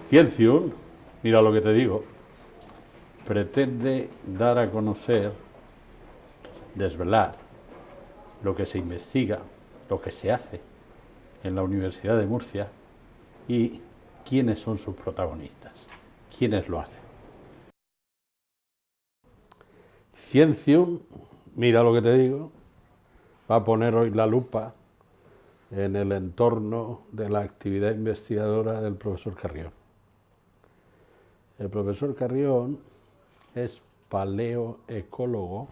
Ciencium, mira lo que te digo, pretende dar a conocer, desvelar lo que se investiga, lo que se hace en la Universidad de Murcia y quiénes son sus protagonistas, quiénes lo hacen. Ciencium, mira lo que te digo, va a poner hoy la lupa en el entorno de la actividad investigadora del profesor Carrión. El profesor Carrión es paleoecólogo.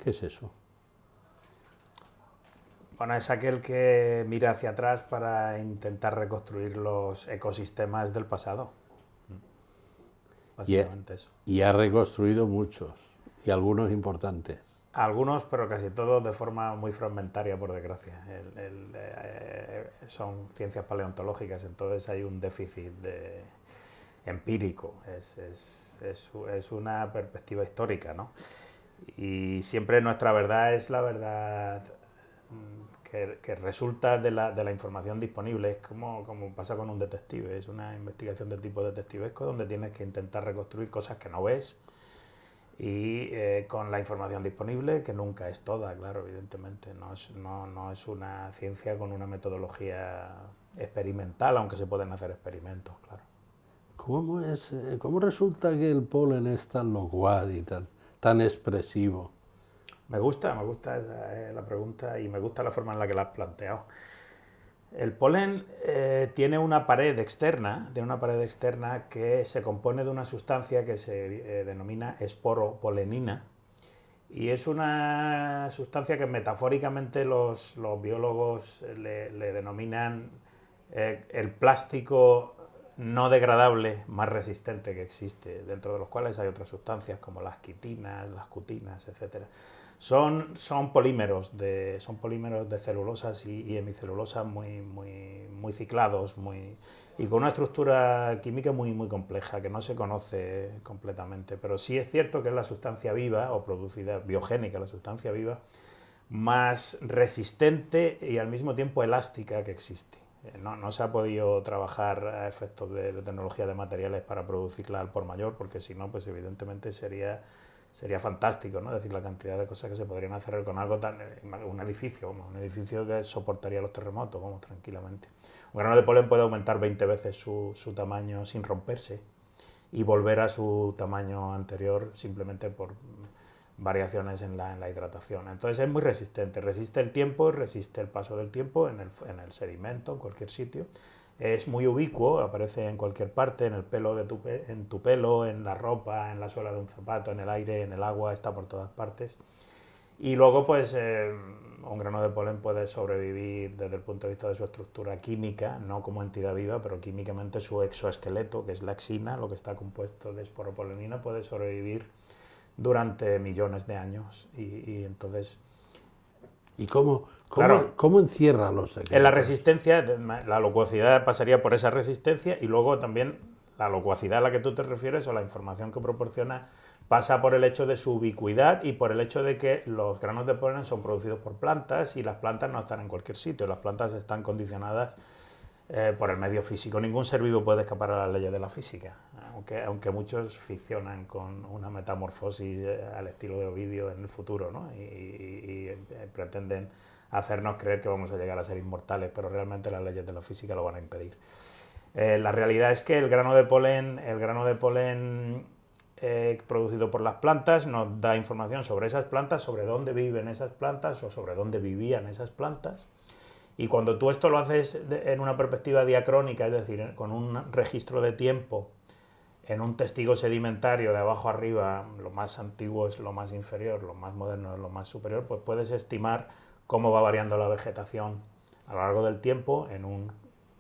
¿Qué es eso? Bueno, es aquel que mira hacia atrás para intentar reconstruir los ecosistemas del pasado. Básicamente eso. Y ha reconstruido muchos, y algunos importantes. Algunos, pero casi todos de forma muy fragmentaria, por desgracia. Son ciencias paleontológicas, entonces hay un déficit empírico. Es una perspectiva histórica, ¿no? Y siempre nuestra verdad es la verdad que resulta de la información disponible. Es como pasa con un detective, es una investigación de tipo detectivesco donde tienes que intentar reconstruir cosas que no ves y con la información disponible, que nunca es toda, claro, evidentemente. No es una ciencia con una metodología experimental, aunque se pueden hacer experimentos, claro. ¿Cómo resulta que el polen es tan locuaz y tan expresivo? Me gusta la pregunta y me gusta la forma en la que la has planteado. El polen tiene una pared externa, que se compone de una sustancia que se denomina esporopolenina, y es una sustancia que metafóricamente los biólogos le denominan el plástico no degradable más resistente que existe, dentro de los cuales hay otras sustancias como las quitinas, las cutinas, etc. Son polímeros de celulosas y hemicelulosas muy ciclados, y con una estructura química muy compleja, que no se conoce completamente, pero sí es cierto que es la sustancia viva, o producida biogénica, la sustancia viva, más resistente y al mismo tiempo elástica que existe. No se ha podido trabajar a efectos de tecnología de materiales para producirla al por mayor, porque si no, pues evidentemente sería fantástico, ¿no? Es decir, la cantidad de cosas que se podrían hacer con algo tan... Un edificio que soportaría los terremotos, tranquilamente. Un grano de polen puede aumentar 20 veces su tamaño sin romperse y volver a su tamaño anterior simplemente por variaciones en la hidratación. Entonces es muy resistente, resiste el tiempo, resiste el paso del tiempo en el sedimento, en cualquier sitio. Es muy ubicuo, aparece en cualquier parte, en el pelo en tu pelo, en la ropa, en la suela de un zapato, en el aire, en el agua, está por todas partes. Y luego, pues, un grano de polen puede sobrevivir desde el punto de vista de su estructura química, no como entidad viva, pero químicamente su exoesqueleto, que es la exina, lo que está compuesto de esporopolenina, puede sobrevivir durante millones de años. Y entonces... ¿Y cómo encierra los secretos? En la resistencia, la locuacidad pasaría por esa resistencia, y luego también la locuacidad a la que tú te refieres, o la información que proporciona, pasa por el hecho de su ubicuidad y por el hecho de que los granos de polen son producidos por plantas, y las plantas no están en cualquier sitio, las plantas están condicionadas por el medio físico. Ningún ser vivo puede escapar a las leyes de la física, aunque muchos ficcionan con una metamorfosis al estilo de Ovidio en el futuro, ¿no? y pretenden hacernos creer que vamos a llegar a ser inmortales, pero realmente las leyes de la física lo van a impedir. La realidad es que el grano de polen producido por las plantas nos da información sobre esas plantas, sobre dónde viven esas plantas o sobre dónde vivían esas plantas. Y cuando tú esto lo haces en una perspectiva diacrónica, es decir, con un registro de tiempo, en un testigo sedimentario de abajo arriba, lo más antiguo es lo más inferior, lo más moderno es lo más superior, pues puedes estimar cómo va variando la vegetación a lo largo del tiempo en un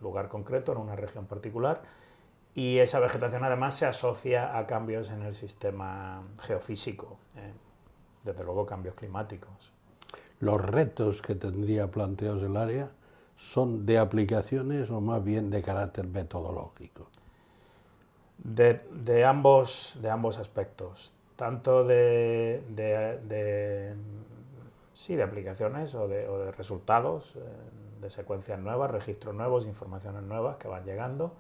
lugar concreto, en una región particular, y esa vegetación además se asocia a cambios en el sistema geofísico, desde luego cambios climáticos. Los retos que tendría planteados el área son de aplicaciones o más bien de carácter metodológico? De ambos aspectos, tanto sí, de aplicaciones o de resultados, de secuencias nuevas, registros nuevos, informaciones nuevas que van llegando,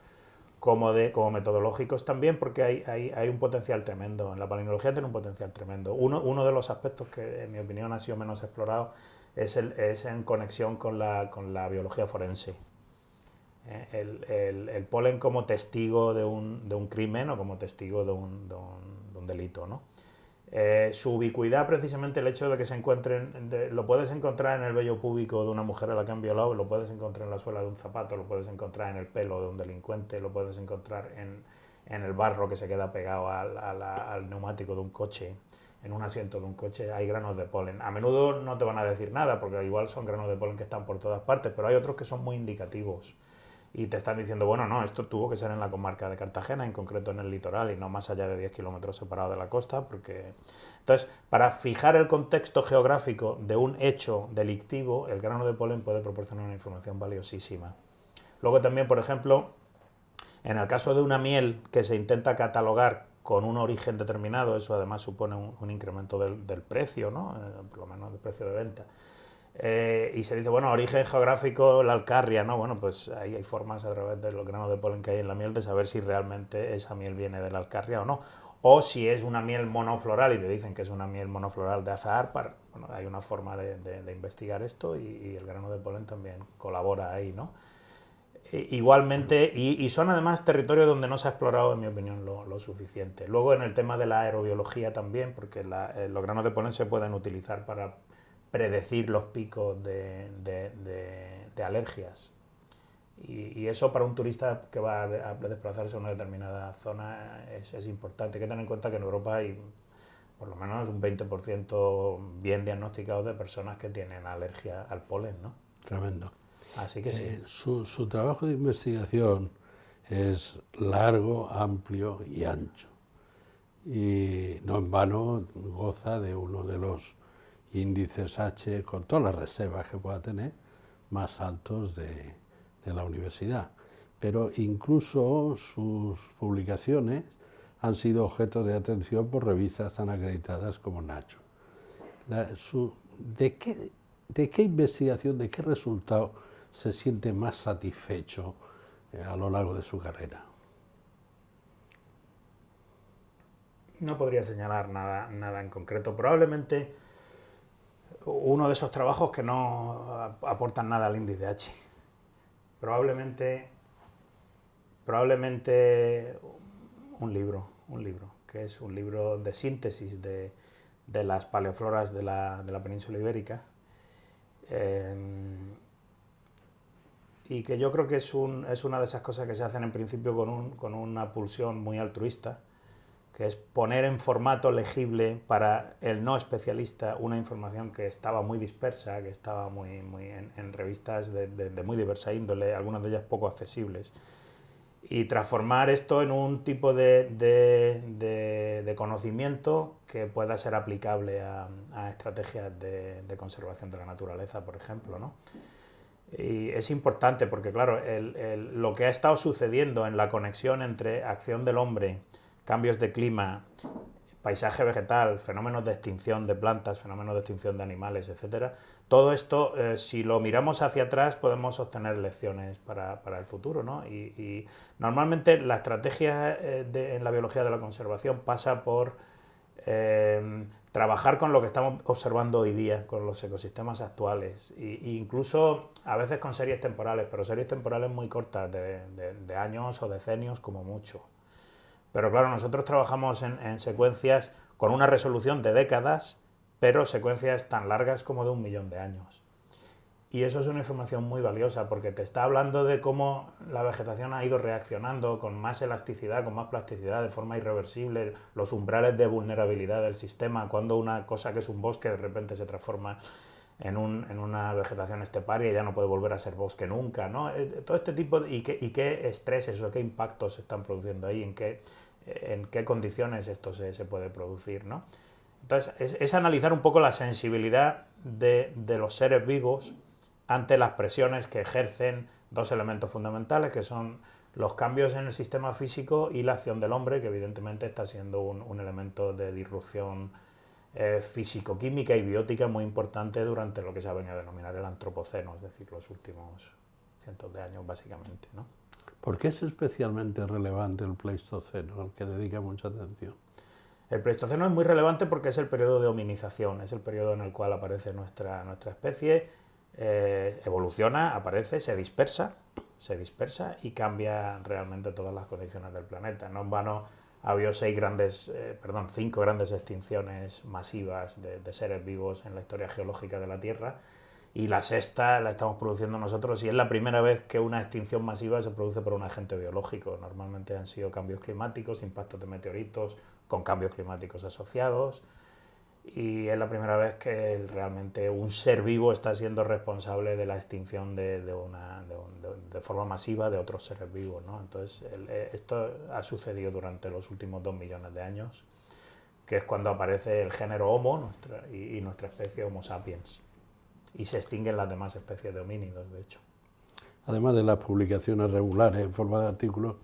como metodológicos también, porque hay un potencial tremendo. En la palinología tiene un potencial tremendo. Uno de los aspectos que, en mi opinión, ha sido menos explorado es en conexión con la biología forense. El polen como testigo de un crimen o como testigo de un delito, ¿no? Su ubicuidad, precisamente el hecho de que se encuentren, lo puedes encontrar en el vello púbico de una mujer a la que han violado, lo puedes encontrar en la suela de un zapato, lo puedes encontrar en el pelo de un delincuente, lo puedes encontrar en el barro que se queda pegado al neumático de un coche, en un asiento de un coche. Hay granos de polen. A menudo no te van a decir nada, porque igual son granos de polen que están por todas partes, pero hay otros que son muy indicativos. Y te están diciendo, bueno, no, esto tuvo que ser en la comarca de Cartagena, en concreto en el litoral, y no más allá de 10 kilómetros separado de la costa, porque... Entonces, para fijar el contexto geográfico de un hecho delictivo, el grano de polen puede proporcionar una información valiosísima. Luego también, por ejemplo, en el caso de una miel que se intenta catalogar con un origen determinado, eso además supone un incremento del precio, ¿no? Por lo menos del precio de venta. Y se dice, bueno, origen geográfico, la Alcarria, ¿no? Bueno, pues ahí hay formas a través de los granos de polen que hay en la miel de saber si realmente esa miel viene de la Alcarria o no. O si es una miel monofloral y te dicen que es una miel monofloral de azahar, bueno, hay una forma de investigar esto y el grano de polen también colabora ahí, ¿no? Igualmente, y son además territorios donde no se ha explorado, en mi opinión, lo suficiente. Luego en el tema de la aerobiología también, porque los granos de polen se pueden utilizar para predecir los picos de alergias. Y eso para un turista que va a desplazarse a una determinada zona es importante. Hay que tener en cuenta que en Europa hay por lo menos un 20% bien diagnosticados de personas que tienen alergia al polen, ¿no? Tremendo. Así que sí. Su trabajo de investigación es largo, amplio y ancho. Y no en vano goza de uno de los índices H, con todas las reservas que pueda tener, más altos de la universidad. Pero incluso sus publicaciones han sido objeto de atención por revistas tan acreditadas como Nature. ¿De qué investigación, de qué resultado se siente más satisfecho a lo largo de su carrera? No podría señalar nada en concreto. Probablemente uno de esos trabajos que no aportan nada al índice H. Probablemente un libro, que es un libro de síntesis de las paleofloras de la península ibérica, y que yo creo que es una de esas cosas que se hacen en principio con una pulsión muy altruista, que es poner en formato legible para el no especialista una información que estaba muy dispersa, que estaba muy en revistas de muy diversa índole, algunas de ellas poco accesibles, y transformar esto en un tipo de conocimiento que pueda ser aplicable a estrategias de conservación de la naturaleza, por ejemplo, ¿no? Y es importante porque, claro, lo que ha estado sucediendo en la conexión entre acción del hombre, cambios de clima, paisaje vegetal, fenómenos de extinción de plantas, fenómenos de extinción de animales, etcétera. Todo esto, si lo miramos hacia atrás, podemos obtener lecciones para el futuro, ¿no? Y normalmente la estrategia en la biología de la conservación pasa por trabajar con lo que estamos observando hoy día, con los ecosistemas actuales, e incluso a veces con series temporales, pero series temporales muy cortas, de años o decenios como mucho. Pero claro, nosotros trabajamos en secuencias con una resolución de décadas, pero secuencias tan largas como de 1 millón de años. Y eso es una información muy valiosa porque te está hablando de cómo la vegetación ha ido reaccionando con más elasticidad, con más plasticidad, de forma irreversible, los umbrales de vulnerabilidad del sistema, cuando una cosa que es un bosque de repente se transforma en una vegetación esteparia y ya no puede volver a ser bosque nunca, ¿no? Todo este tipo y qué estreses o qué impactos se están produciendo ahí, en qué condiciones esto se puede producir, ¿no? Entonces, es analizar un poco la sensibilidad de los seres vivos ante las presiones que ejercen dos elementos fundamentales, que son los cambios en el sistema físico y la acción del hombre, que evidentemente está siendo un elemento de disrupción físico-química y biótica muy importante durante lo que se ha venido a denominar el antropoceno, es decir, los últimos cientos de años básicamente, ¿no? ¿Por qué es especialmente relevante el Pleistoceno, al que dedica mucha atención? El Pleistoceno es muy relevante porque es el periodo de hominización, es el periodo en el cual aparece nuestra especie, evoluciona, aparece, se dispersa y cambia realmente todas las condiciones del planeta. No en vano ha habido 5 grandes extinciones masivas de seres vivos en la historia geológica de la Tierra, y la sexta la estamos produciendo nosotros, y es la primera vez que una extinción masiva se produce por un agente biológico. Normalmente han sido cambios climáticos, impactos de meteoritos con cambios climáticos asociados, y es la primera vez que realmente un ser vivo está siendo responsable de la extinción de forma masiva de otros seres vivos, ¿no? Entonces, esto ha sucedido durante los últimos 2 millones de años, que es cuando aparece el género Homo y nuestra especie Homo sapiens, y se extinguen las demás especies de homínidos, de hecho. Además de las publicaciones regulares en forma de artículos,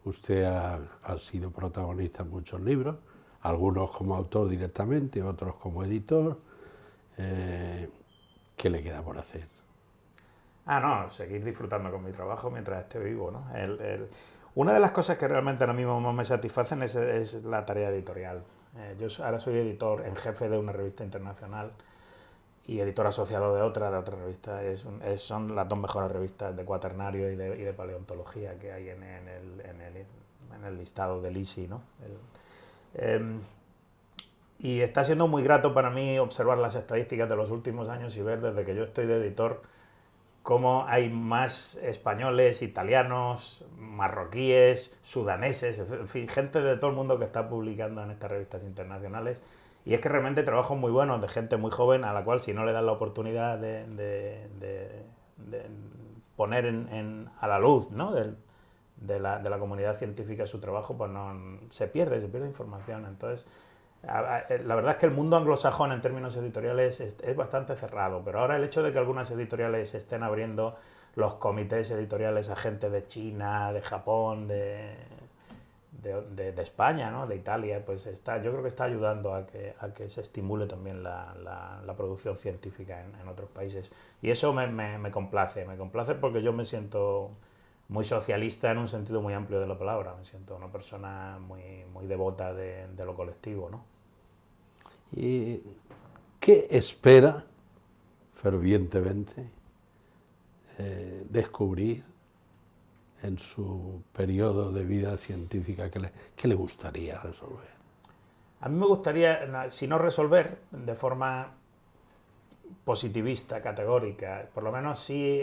usted ha sido protagonista en muchos libros, algunos como autor directamente, otros como editor. ¿Qué le queda por hacer? No, seguir disfrutando con mi trabajo mientras esté vivo, ¿no? Una de las cosas que realmente ahora mismo más me satisfacen es la tarea editorial. Yo ahora soy editor en jefe de una revista internacional y editor asociado de otra revista. Son las 2 mejores revistas de cuaternario y de paleontología que hay en el listado del ISI, ¿no? Y está siendo muy grato para mí observar las estadísticas de los últimos años y ver desde que yo estoy de editor cómo hay más españoles, italianos, marroquíes, sudaneses, en fin, gente de todo el mundo que está publicando en estas revistas internacionales. Y es que realmente trabajos muy buenos de gente muy joven a la cual, si no le dan la oportunidad de poner a la luz, ¿no?, de la comunidad científica su trabajo, pues no, se pierde información. Entonces, la verdad es que el mundo anglosajón en términos editoriales es bastante cerrado, pero ahora el hecho de que algunas editoriales estén abriendo los comités editoriales a gente de China, de Japón, de España, ¿no?, de Italia, pues yo creo que está ayudando a que se estimule también la producción científica en otros países. Y eso me complace porque yo me siento muy socialista en un sentido muy amplio de la palabra. Me siento una persona muy devota de lo colectivo, ¿no? ¿Y qué espera fervientemente descubrir en su periodo de vida científica? ¿Qué le gustaría resolver? A mí me gustaría, si no resolver de forma positivista, categórica, por lo menos sí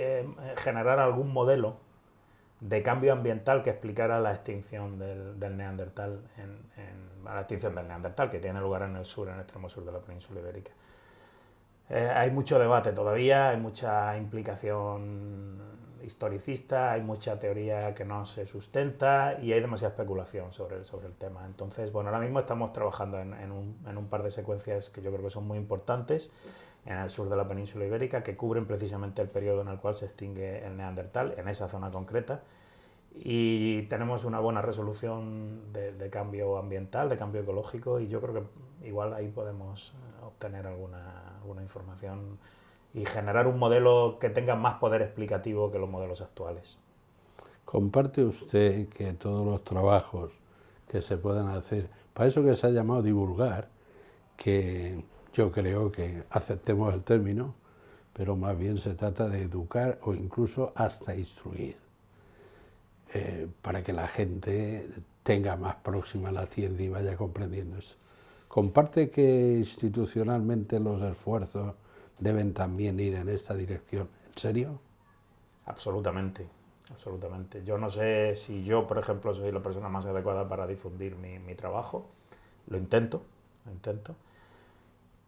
generar algún modelo de cambio ambiental que explicara la extinción del Neandertal, la extinción del Neandertal, que tiene lugar en el sur, en el extremo sur de la península ibérica. Hay mucho debate todavía, hay mucha implicación historicista, hay mucha teoría que no se sustenta y hay demasiada especulación sobre el tema. Entonces, bueno, ahora mismo estamos trabajando en un par de secuencias que yo creo que son muy importantes en el sur de la península ibérica, que cubren precisamente el periodo en el cual se extingue el Neandertal, en esa zona concreta, y tenemos una buena resolución de cambio ambiental, de cambio ecológico, y yo creo que igual ahí podemos obtener alguna información y generar un modelo que tenga más poder explicativo que los modelos actuales. ¿Comparte usted que todos los trabajos que se puedan hacer, para eso que se ha llamado divulgar, que yo creo que aceptemos el término, pero más bien se trata de educar o incluso hasta instruir, para que la gente tenga más próxima la ciencia y vaya comprendiendo eso? ¿Comparte que institucionalmente los esfuerzos deben también ir en esta dirección? ¿En serio? Absolutamente, absolutamente. Yo no sé si yo, por ejemplo, soy la persona más adecuada para difundir mi trabajo. Lo intento,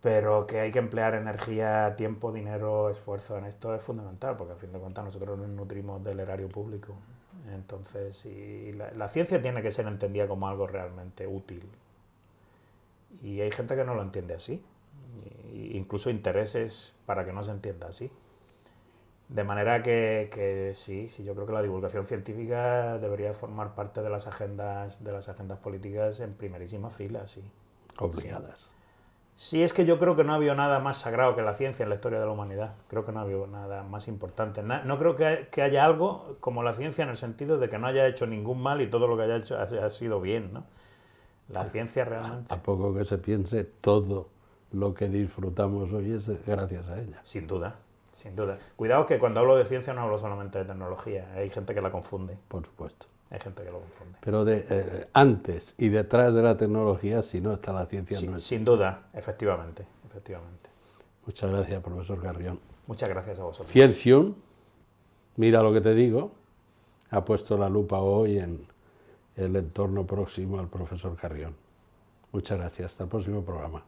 pero que hay que emplear energía, tiempo, dinero, esfuerzo en esto es fundamental, porque a fin de cuentas nosotros nos nutrimos del erario público. Entonces, la ciencia tiene que ser entendida como algo realmente útil. Y hay gente que no lo entiende así, incluso intereses para que no se entienda así. De manera que sí, yo creo que la divulgación científica debería formar parte de las agendas políticas en primerísima fila, sí. Obligadas. Sí, es que yo creo que no ha habido nada más sagrado que la ciencia en la historia de la humanidad. Creo que no ha habido nada más importante. No creo que haya algo como la ciencia en el sentido de que no haya hecho ningún mal y todo lo que haya hecho ha sido bien, ¿no? La ciencia realmente... A poco que se piense, todo lo que disfrutamos hoy es gracias a ella. Sin duda, sin duda. Cuidado que cuando hablo de ciencia no hablo solamente de tecnología. Hay gente que la confunde. Por supuesto. Hay gente que lo confunde. Pero antes y detrás de la tecnología, si no está la ciencia, Sí, no es. sin duda, efectivamente. Muchas gracias, profesor Carrión. Muchas gracias a vosotros. Ciencium, mira lo que te digo, ha puesto la lupa hoy en el entorno próximo al profesor Carrión. Muchas gracias. Hasta el próximo programa.